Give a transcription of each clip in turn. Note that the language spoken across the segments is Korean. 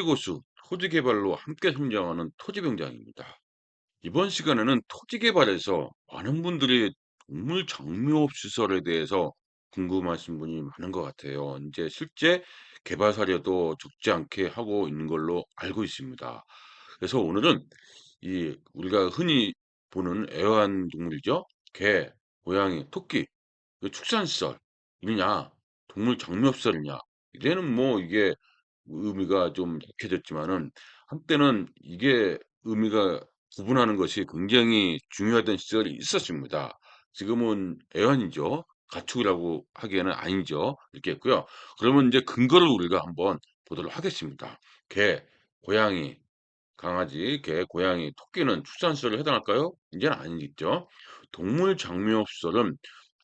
고수, 토지 개발로 함께 성장하는 토지병장입니다. 이번 시간에는 토지 개발에서 많은 분들이 동물 장묘업 시설에 대해서 궁금하신 분이 많은 것 같아요. 이제 실제 개발 사례도 적지 않게 하고 있는 걸로 알고 있습니다. 그래서 오늘은 이 우리가 흔히 보는 애완동물이죠. 개, 고양이, 토끼, 이 축산시설이냐, 동물 장묘시설이냐, 이제는 뭐 이게 의미가 좀 약해졌지만은 한때는 이게 의미가 구분하는 것이 굉장히 중요하던 시절이 있었습니다. 지금은 애완이죠. 가축이라고 하기에는 아니죠. 이렇게 했고요. 그러면 이제 근거를 우리가 한번 보도록 하겠습니다. 개, 고양이, 강아지, 개, 고양이, 토끼는 출산시설에 해당할까요? 이제는 아니겠죠. 동물 장묘시설은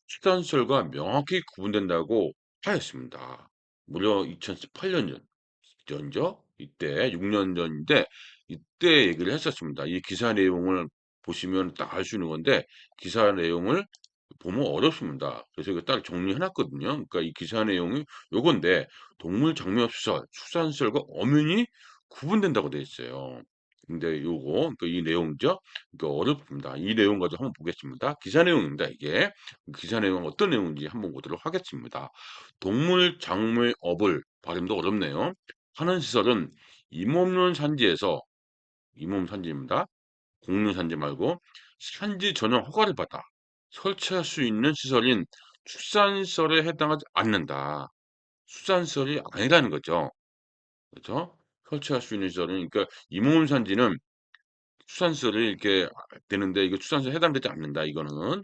출산시설과 명확히 구분된다고 하였습니다. 무려 2018년 전이죠. 이때 6년 전인데 이때 얘기를 했었습니다. 이 기사 내용을 보시면 딱 알 수 있는 건데 기사 내용을 보면 어렵습니다. 그래서 이거 딱 정리해 놨거든요. 그러니까 이 기사 내용이 요건데 동물 장묘시설, 축산시설과 엄연히 구분된다고 돼 있어요. 근데 요거 그러니까 이 내용이죠. 그러니까 어렵습니다. 이 내용 가지고 한번 보겠습니다. 기사 내용입니다, 이게. 기사 내용은 어떤 내용인지 한번 보도록 하겠습니다. 동물 장묘업을 발음도 어렵네요. 하는 시설은 임업용 산지에서 임업 산지입니다. 공용 산지 말고 산지 전용 허가를 받아 설치할 수 있는 시설인 축산시설에 해당하지 않는다. 축산시설이 아니라는 거죠. 그렇죠? 설치할 수 있는 시설은 그러니까 임업 산지는 축산시설이 이렇게 되는데 이거 축산시설에 해당되지 않는다. 이거는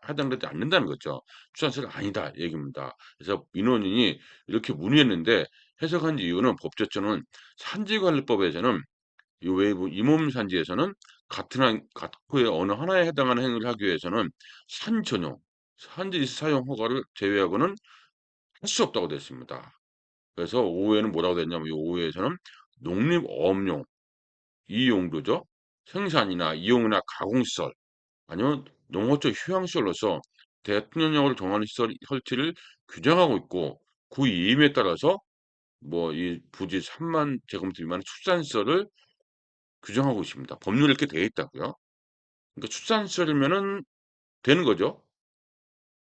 해당되지 않는다는 거죠. 축산시설이 아니다 얘기입니다. 그래서 민원인이 이렇게 문의했는데 해석한 이유는 법제처는 산지관리법에서는 이 외부 임업산지에서는 같고의 어느 하나에 해당하는 행위를 하기 위해서는 산 전용, 산지 사용 허가를 제외하고는 할 수 없다고 되어 있습니다. 그래서 5호에는 뭐라고 됐냐면 이 5호에서는 농림어업용 이 용도죠. 생산이나 이용이나 가공시설 아니면 농어촌 휴양시설로서 대통령령으로 정하는 시설 설치를 규정하고 있고 그 이임에 따라서 뭐 이 부지 3만 제곱미터 미만의 축산시설을 규정하고 있습니다. 법률에 이렇게 되어 있다고요. 그러니까 출산시설이면은 되는 거죠.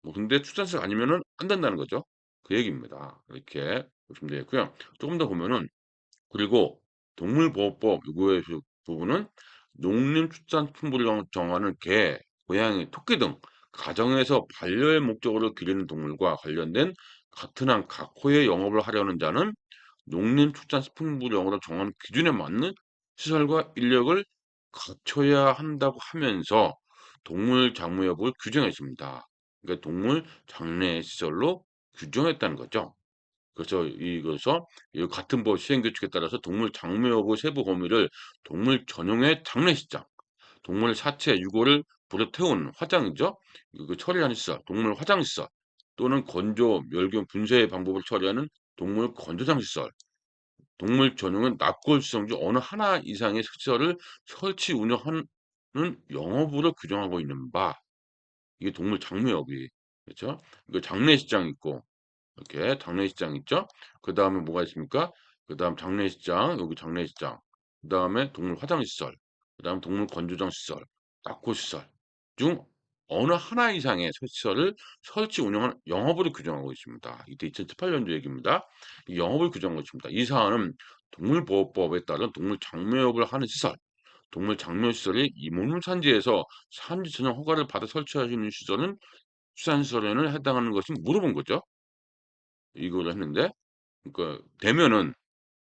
뭐 근데 출산시설 아니면은 안 된다는 거죠. 그 얘기입니다. 이렇게 보시면 되겠고요. 조금 더 보면은 그리고 동물보호법 요거의 부분은 농림축산품부를 정하는 개, 고양이, 토끼 등 가정에서 반려의 목적으로 기르는 동물과 관련된 같은 한 각호의 영업을 하려는 자는 농림축산식품부령으로 정한 기준에 맞는 시설과 인력을 갖춰야 한다고 하면서 동물 장무여부를 규정했습니다. 그러니까 동물 장례 시설로 규정했다는 거죠. 그래서 이거서 이 같은 법 시행 규칙에 따라서 동물 장묘 여부 세부 범위를 동물 전용의 장례식장, 동물 사체 유골을 불에 태운 화장이죠. 그 처리하는 시설, 동물 화장 시설 또는 건조, 멸균, 분쇄의 방법을 처리하는 동물 건조장 시설, 동물 전용은 납골 시설 중 어느 하나 이상의 시설을 설치 운영하는 영업으로 규정하고 있는 바. 이게 동물 장묘업이 그렇죠? 이거 장례식장 있고 이렇게 장례식장 있죠? 그다음에 뭐가 있습니까? 그다음 장례식장, 여기 장례식장. 그다음에 동물 화장시설, 그다음 동물 건조장 시설, 낙호시설 중 어느 하나 이상의 시설을 설치 운영하는 영업으로 규정하고 있습니다. 이때 2018년도 얘기입니다. 이 영업을 규정하고 있습니다. 이 사안은 동물보호법에 따른 동물 장묘업을 하는 시설, 동물 장묘시설이 임원산지에서 산지 전용 허가를 받아 설치하시는 시설은 수산시설에는 해당하는 것이 물어본 거죠. 이거를 했는데 그러니까 되면은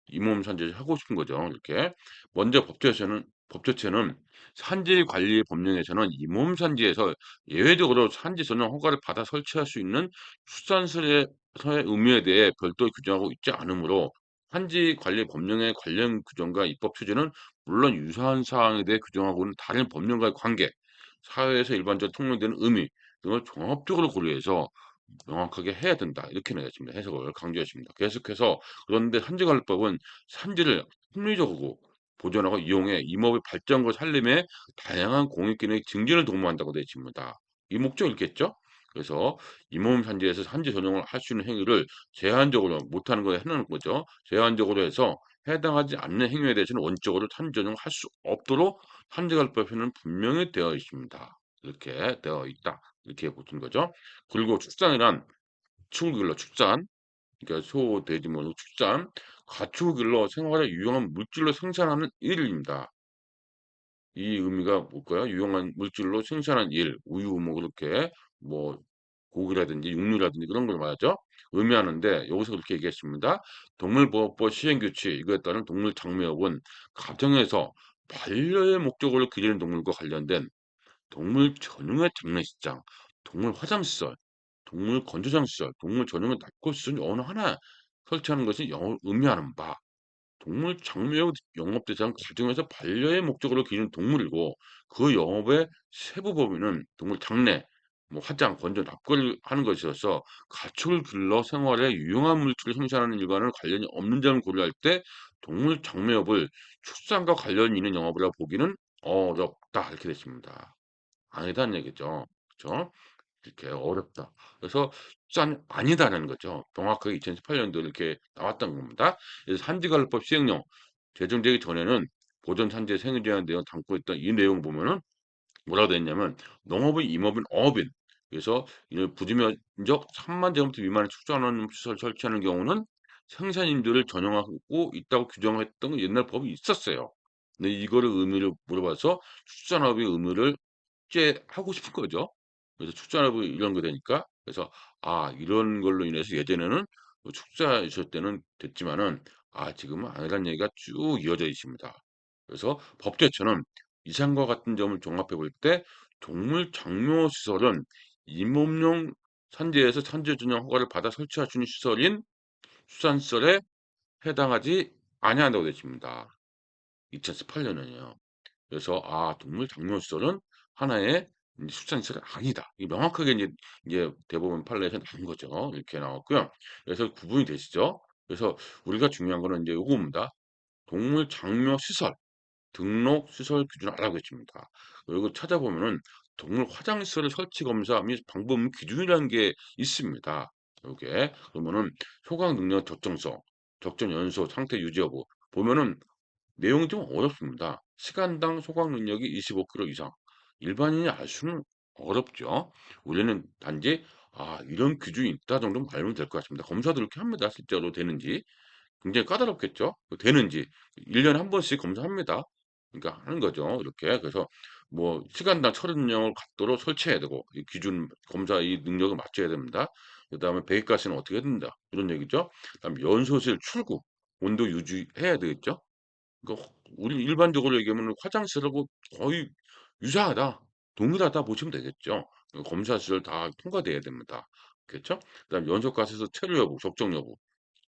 잇몸 산지를 하고 싶은 거죠. 이렇게. 먼저 법조체는 산지 관리 법령에서는 잇몸 산지에서 예외적으로 산지 전용 허가를 받아 설치할 수 있는 수산시설의 의무에 대해 별도로 규정하고 있지 않으므로 산지 관리 법령의 관련 규정과 입법 취지는 물론 유사한 사항에 대해 규정하고는 다른 법령과의 관계, 사회에서 일반적으로 통용되는 의미 등을 종합적으로 고려해서 명확하게 해야 된다. 이렇게 내겠습니다. 해석을 강조했습니다. 계속해서 그런데 산지관리법은 산지를 합리적으로 보존하고 이용해 임업의 발전과 살림에 다양한 공익기능의 증진을 도모한다고 되어 있습니다. 이 목적이 있겠죠? 그래서 임업 산지에서 산지 전용을 할 수 있는 행위를 제한적으로 못하는 거에 해놓은 거죠. 제한적으로 해서 해당하지 않는 행위에 대해서는 원칙적으로 산지 전용할 수 없도록 산지관리법에는 분명히 되어 있습니다. 이렇게 되어 있다. 이렇게 보는 거죠. 그리고 축산이란 가축을 길러 축산, 그러니까 소, 돼지 뭐 축산, 가축을 길러 생활에 유용한 물질로 생산하는 일입니다. 이 의미가 뭘까요? 유용한 물질로 생산한 일, 우유, 뭐 그렇게 뭐 고기라든지 육류라든지 그런 걸 말하죠. 의미하는데 여기서 그렇게 얘기했습니다. 동물보호법 시행규칙 이거에 따른 동물장매업은 가정에서 반려의 목적으로 기르는 동물과 관련된 동물 전용의 장례식장, 동물 화장시설, 동물 건조장시설, 동물 전용의 납골시설 어느 하나 설치하는 것이 의미하는 바 동물 장묘 영업 대상 가정에서 반려의 목적으로 기르는 동물이고 그 영업의 세부 범위는 동물 장례, 뭐 화장, 건조, 납골을 하는 것이어서 가축을 길러 생활에 유용한 물질을 생산하는 일과는 관련이 없는 점을 고려할 때 동물 장매업을 축산과 관련이 있는 영업이라 보기는 어렵다 이렇게 됐습니다. 아니다는 얘기죠. 그죠? 이렇게 어렵다. 그래서 짠 아니다라는 거죠. 정확하게 2018년도에 이렇게 나왔던 겁니다. 그래서 산지관리법 시행령 제정되기 전에는 보전 산지의 생에 대한 내용 담고 있던 이 내용 보면은 뭐라고 돼 있냐면 농업의 임업인 어업인 그래서 이런 부지면적 3만 제곱미터 미만의 축산업 시설 설치하는 경우는 생산인들을 전용하고 있다고 규정했던 옛날 법이 있었어요. 근데 이거를 의미를 물어봐서 축산업의 의무를 하고 싶은 거죠. 그래서 축산업이 이런 거 되니까 그래서 이런 걸로 인해서 예전에는 뭐 축사했을 때는 됐지만은 지금은 아니라는 얘기가 쭉 이어져 있습니다. 그래서 법제처는 이상과 같은 점을 종합해 볼 때 동물 장묘 시설은 임업용 산지에서 산지 전용 허가를 받아 설치할 수 있는 시설인 수산시설에 해당하지 아니한다고 되어 있습니다. 2018년에요. 그래서 동물 장묘시설은 하나의 이제 수산시설이 아니다. 이게 명확하게 이제 대법원 판례에서 나온 거죠. 이렇게 나왔고요. 그래서 구분이 되시죠. 그래서 우리가 중요한 거는 이제 요겁니다. 동물 장묘 시설 등록 시설 기준을 알아보겠습니다. 그리고 찾아보면은 동물 화장시설 설치 검사 및 방법 및 기준이라는 게 있습니다. 요게 그러면은 소각 능력 적정성, 적정 연소, 상태 유지 여부 보면은 내용이 좀 어렵습니다. 시간당 소각 능력이 25kg 이상. 일반인이 알 수는 어렵죠. 우리는 단지 이런 기준이 있다 정도만 알면 될 것 같습니다. 검사도 이렇게 합니다. 실제로 되는지. 굉장히 까다롭겠죠. 되는지 1년에 한 번씩 검사합니다. 그러니까 하는 거죠. 이렇게. 그래서 뭐 시간당 처리 능력을 갖도록 설치해야 되고 이 기준 검사 이 능력을 맞춰야 됩니다. 그다음에 배기가스는 어떻게 해야 된다. 이런 얘기죠. 그다음 연소실 출구 온도 유지해야 되겠죠. 그러니까 우리 일반적으로 얘기하면 화장실하고 거의 유사하다, 동일하다 보시면 되겠죠. 검사 시설 다 통과돼야 됩니다. 그렇죠? 그다음 연소가스에서 체류 여부, 적정 여부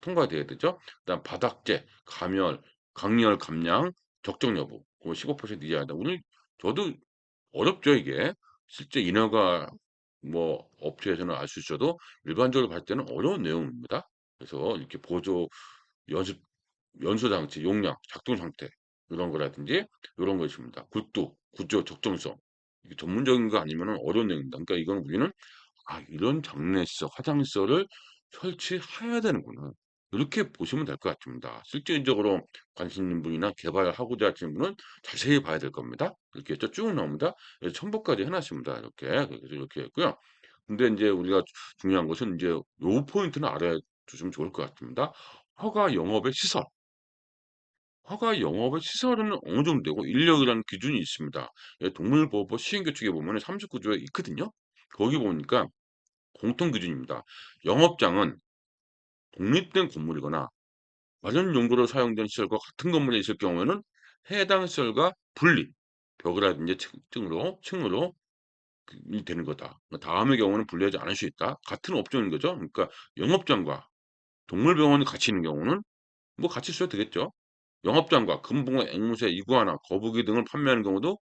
통과돼야 되죠. 그다음 바닥재, 감열, 강열 감량, 적정 여부 그거 15% 이하다. 저도 어렵죠 이게. 실제 인허가 뭐 업체에서는 알 수 있어도 일반적으로 봤을 때는 어려운 내용입니다. 그래서 이렇게 보조 연습 연소 장치, 용량, 작동 상태 이런 거라든지 이런 거 있습니다. 굴뚝, 구조 적정성 이게 전문적인 거 아니면은 어려운 내용입니다. 그러니까 이거는 우리는 이런 장례시설, 화장시설을 설치해야 되는구나. 이렇게 보시면 될 것 같습니다. 실질적으로 관심 있는 분이나 개발하고자 하시는 분은 자세히 봐야 될 겁니다. 이렇게 쭉 나옵니다. 그래서 첨부까지 해놨습니다. 이렇게 그래서 이렇게 했고요. 근데 이제 우리가 중요한 것은 이제 요 포인트는 알아야 두시면 좋을 것 같습니다. 허가 영업의 시설. 허가 영업의 시설은 어느 정도 되고 인력이라는 기준이 있습니다. 동물보호법 시행규칙에 보면 39조에 있거든요. 거기 보니까 공통 기준입니다. 영업장은 독립된 건물이거나 다른 용도로 사용된 시설과 같은 건물에 있을 경우에는 해당 시설과 분리, 벽이라든지 층으로 되는 거다. 다음의 경우는 분리하지 않을 수 있다. 같은 업종인 거죠. 그러니까 영업장과 동물병원이 같이 있는 경우는 뭐 같이 써도 되겠죠. 영업장과 금붕어, 앵무새, 이구아나, 거북이 등을 판매하는 경우도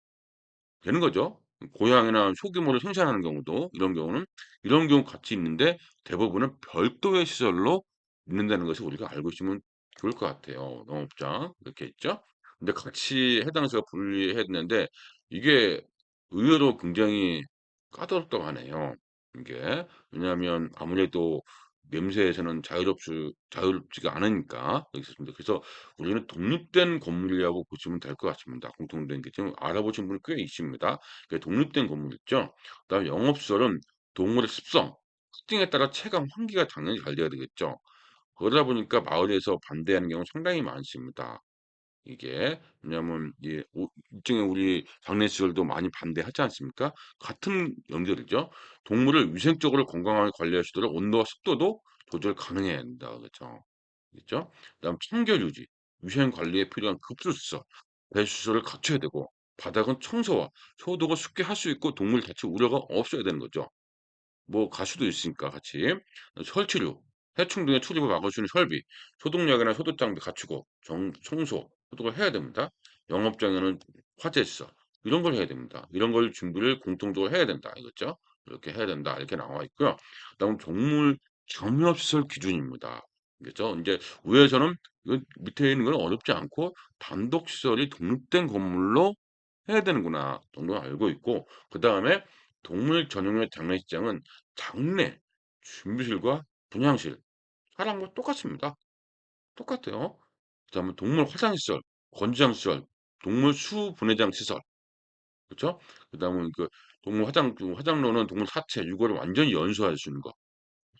되는 거죠. 고양이나 소규모로 생산하는 경우도 이런 경우 같이 있는데 대부분은 별도의 시설로 있는다는 것을 우리가 알고 있으면 좋을 것 같아요. 농업장 이렇게 있죠. 근데 같이 해당 시설과 분리해야 되는데 이게 의외로 굉장히 까다롭다고 하네요. 이게 왜냐하면 아무래도 냄새에서는 자유롭지가 않으니까 여기 있습니다. 그래서 우리는 독립된 건물이라고 보시면 될 것 같습니다. 공통된 게 지금 알아보신 분이 꽤 있습니다. 그 독립된 건물 있죠. 그다음에 영업시설은 동물의 습성, 특징에 따라 체감 환기가 당연히 잘 돼야 되겠죠. 그러다 보니까 마을에서 반대하는 경우 상당히 많습니다. 이게 왜냐하면 이게 일종의 우리 장례시설도 많이 반대하지 않습니까? 같은 연결이죠. 동물을 위생적으로 건강하게 관리할 수 있도록 온도와 습도도 조절 가능해야 한다. 그렇죠? 그렇죠? 그다음 청결 유지, 위생 관리에 필요한 급수시설, 배수시설을 갖춰야 되고 바닥은 청소와 소독을 쉽게 할 수 있고 동물 다칠 우려가 없어야 되는 거죠. 뭐 가수도 있으니까 같이. 설치류, 해충 등의 출입을 막을 수 있는 설비, 소독약이나 소독 장비 갖추고 청소, 소독을 해야 됩니다. 영업장에는 화재 시설 이런 걸 해야 됩니다. 이런 걸 준비를 공통적으로 해야 된다 이거죠. 이렇게 해야 된다 이렇게 나와 있고요. 그다음 동물 장묘 시설 기준입니다. 그죠? 이제 위에서는 이 밑에 있는 건 어렵지 않고 단독 시설이 독립된 건물로 해야 되는구나 정도는 알고 있고 그다음에 동물 전용의 장례식장은 장례, 준비실과 분향실, 사람과 똑같습니다. 똑같아요. 그다음에 동물 화장시설, 건조장시설, 동물 수분해장 시설, 그렇죠? 그다음에 그 동물 그 화장로는 동물 사체, 유골을 완전히 연소할 수 있는 거,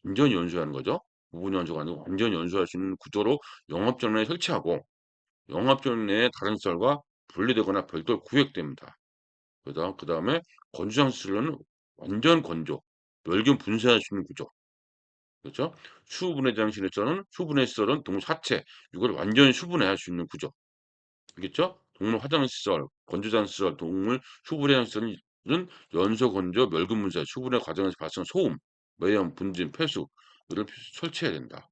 완전히 연소하는 거죠. 부분 연소가 아니고 완전히 연소할 수 있는 구조로 영업전에 설치하고 영업전 내에 다른 시설과 분리되거나 별도로 구획됩니다. 그다음에 건조장 수로는 완전 건조, 멸균 분쇄할 수 있는 구조. 그렇죠? 수분해장 실에서는 수분해 시설은 동물 사체, 이걸 완전히 수분해할 수 있는 구조. 알겠죠? 동물 화장 시설, 건조장 시설, 동물 수분해장 시설은 연소 건조, 멸균 분쇄, 수분해 과정에서 발생한 소음, 매연, 분진, 폐수 를 설치해야 된다.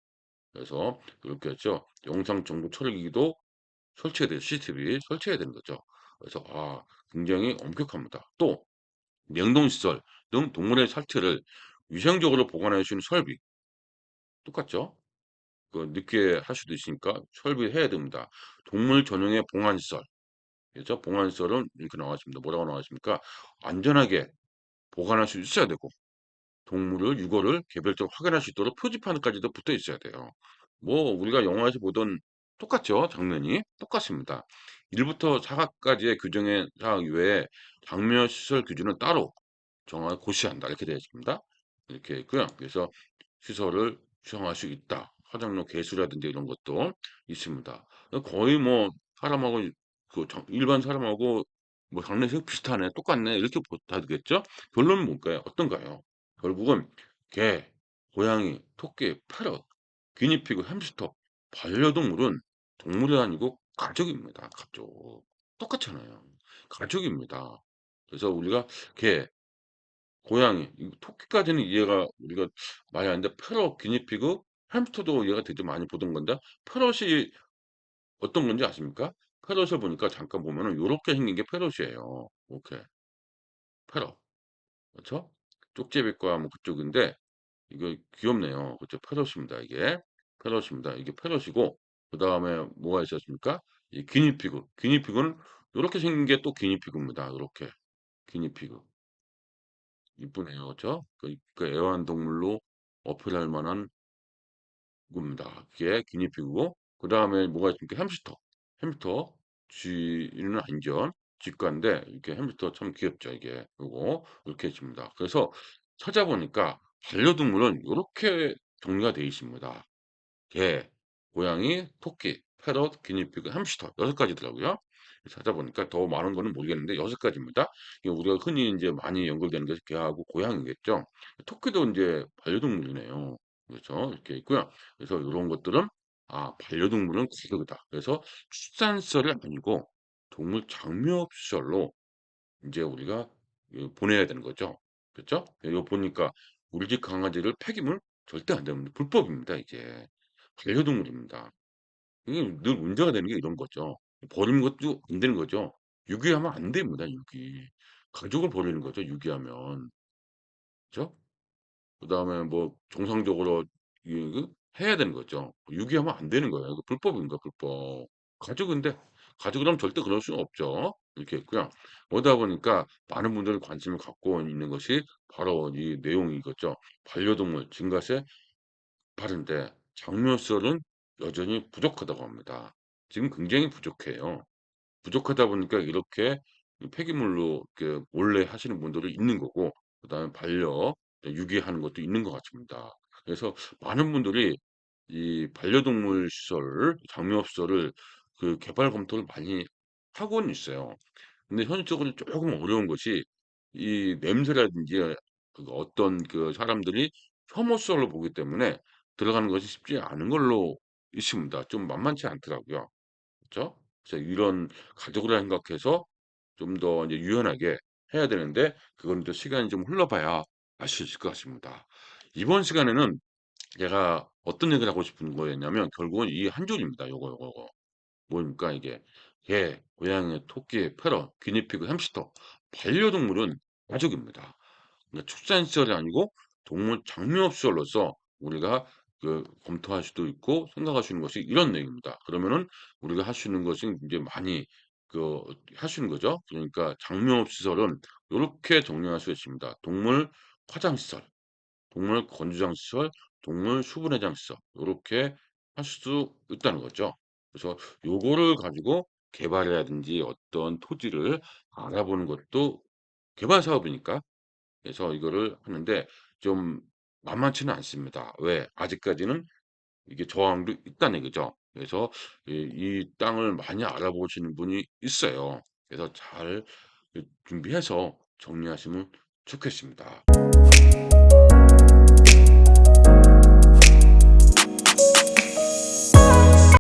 그래서 그렇게 했죠. 영상 정보 처리기도 설치해야 돼요. CCTV 설치해야 되는 거죠. 그래서 굉장히 엄격합니다. 또 냉동시설 등 동물의 사체를 위생적으로 보관할 수 있는 설비 똑같죠? 그 늦게 할 수도 있으니까 설비해야 됩니다. 동물 전용의 봉안시설 그죠? 봉안시설은 이렇게 나와 있습니다. 뭐라고 나와 있습니까? 안전하게 보관할 수 있어야 되고 동물을 유골을 개별적으로 확인할 수 있도록 표지판까지도 붙어 있어야 돼요. 뭐 우리가 영화에서 보던 똑같죠? 장면이 똑같습니다. 1부터 4까지의 규정의 사항 외에 장면 시설 기준은 따로 정하고 고시한다 이렇게 되어 있습니다. 이렇게 있고요. 그래서 시설을 수용할 수 있다. 화장로 개수라든지 이런 것도 있습니다. 거의 뭐 사람하고 일반 사람하고 뭐 장례식 비슷하네, 똑같네 이렇게 다 되겠죠? 결론은 뭘까요? 어떤가요? 결국은 개, 고양이, 토끼, 패럿, 기니피그, 햄스터, 반려동물은 동물이 아니고 가족입니다. 가족. 똑같잖아요. 가족입니다. 그래서 우리가 개, 고양이, 토끼까지는 이해가 우리가 많이 하는데 패럿, 기니피그, 햄스터도 이해가 되게 많이 보던 건데 패럿이 어떤 건지 아십니까? 패럿을 보니까 잠깐 보면은 요렇게 생긴 게 패럿이에요. 이렇게 패럿. 그렇죠? 쪽제비과 뭐 그쪽인데 이거 귀엽네요. 그죠? 패럿입니다. 이게 패럿입니다. 이게 패럿이고 그 다음에 뭐가 있었습니까? 이 기니피그. 기니피그는 요렇게 생긴 게 또 기니피그입니다. 요렇게 기니피그. 이쁘네요. 그죠? 그 애완동물로 어필할 만한 겁니다. 그게 기니피그고 그 다음에 뭐가 있습니까? 햄스터. 햄스터 쥐는 안전 쥐과인데 이렇게 햄스터 참 귀엽죠. 이게 요거 이렇게 있습니다. 그래서 찾아보니까 반려동물은 요렇게 정리가 되어 있습니다. 개, 고양이, 토끼, 패럿, 기니피그, 햄스터 6가지더라고요. 찾아보니까 더 많은 거는 모르겠는데 6가지입니다. 우리가 흔히 이제 많이 연결되는 것이 개하고 고양이겠죠. 토끼도 이제 반려동물이네요. 그렇죠? 이렇게 있고요. 그래서 이런 것들은 반려동물은 가족이다. 그래서 출산시설이 아니고 동물 장묘시설로 이제 우리가 보내야 되는 거죠. 그렇죠? 이거 보니까 우리 집 강아지를 폐기물 절대 안 됩니다. 불법입니다, 이게. 반려동물입니다. 이게 늘 문제가 되는 게 이런 거죠. 버리는 것도 안 되는 거죠. 유기하면 안 됩니다, 유기. 가족을 버리는 거죠, 유기하면. 그죠? 그다음에 뭐 정상적으로 해야 되는 거죠. 유기하면 안 되는 거예요. 이거 불법입니다, 불법. 가족인데 가족이라면 절대 그럴 수는 없죠. 이렇게 있고요. 그러다 보니까 많은 분들이 관심을 갖고 있는 것이 바로 이 내용이겠죠. 반려동물 증가세 다른데 장묘설은 여전히 부족하다고 합니다. 지금 굉장히 부족해요. 부족하다 보니까 이렇게 이 폐기물로 이렇게 몰래 하시는 분들이 있는 거고, 그다음에 유기하는 것도 있는 것 같습니다. 그래서 많은 분들이 이 반려동물 시설, 장묘업소를 그 개발 검토를 많이 하고는 있어요. 근데 현실적으로 조금 어려운 것이 이 냄새라든지 그 어떤 그 사람들이 혐오성을 보기 때문에 들어가는 것이 쉽지 않은 걸로 있습니다. 좀 만만치 않더라고요. 그죠? 그래서 이런 가족이라 생각해서 좀 더 이제 유연하게 해야 되는데, 그건 또 시간이 좀 흘러봐야 알 수 있을 것 같습니다. 이번 시간에는 제가 어떤 얘기를 하고 싶은 거였냐면 결국은 이 한 줄입니다. 요거. 뭡니까 이게. 개, 고양이, 토끼, 패럿, 기니피그, 햄스터. 반려동물은 가족입니다. 그러니까 축산 시설이 아니고 동물 장미업 시설로서 우리가 그 검토할 수도 있고 생각할 수 있는 것이 이런 내용입니다. 그러면은 우리가 할 수 있는 것은 이제 많이 그 할 수 있는 거죠. 그러니까 장미업 시설은 요렇게 정리할 수 있습니다. 동물 화장 시설, 동물 건조장 시설, 동물 수분해장 시설 요렇게 할 수 있다는 거죠. 그래서 요거를 가지고 개발이라든지 어떤 토지를 알아보는 것도 개발 사업이니까, 그래서 이거를 하는데 좀 만만치는 않습니다. 왜? 아직까지는 이게 저항도 있다는 얘기죠. 그래서 이 땅을 많이 알아보시는 분이 있어요. 그래서 잘 준비해서 정리하시면 좋겠습니다.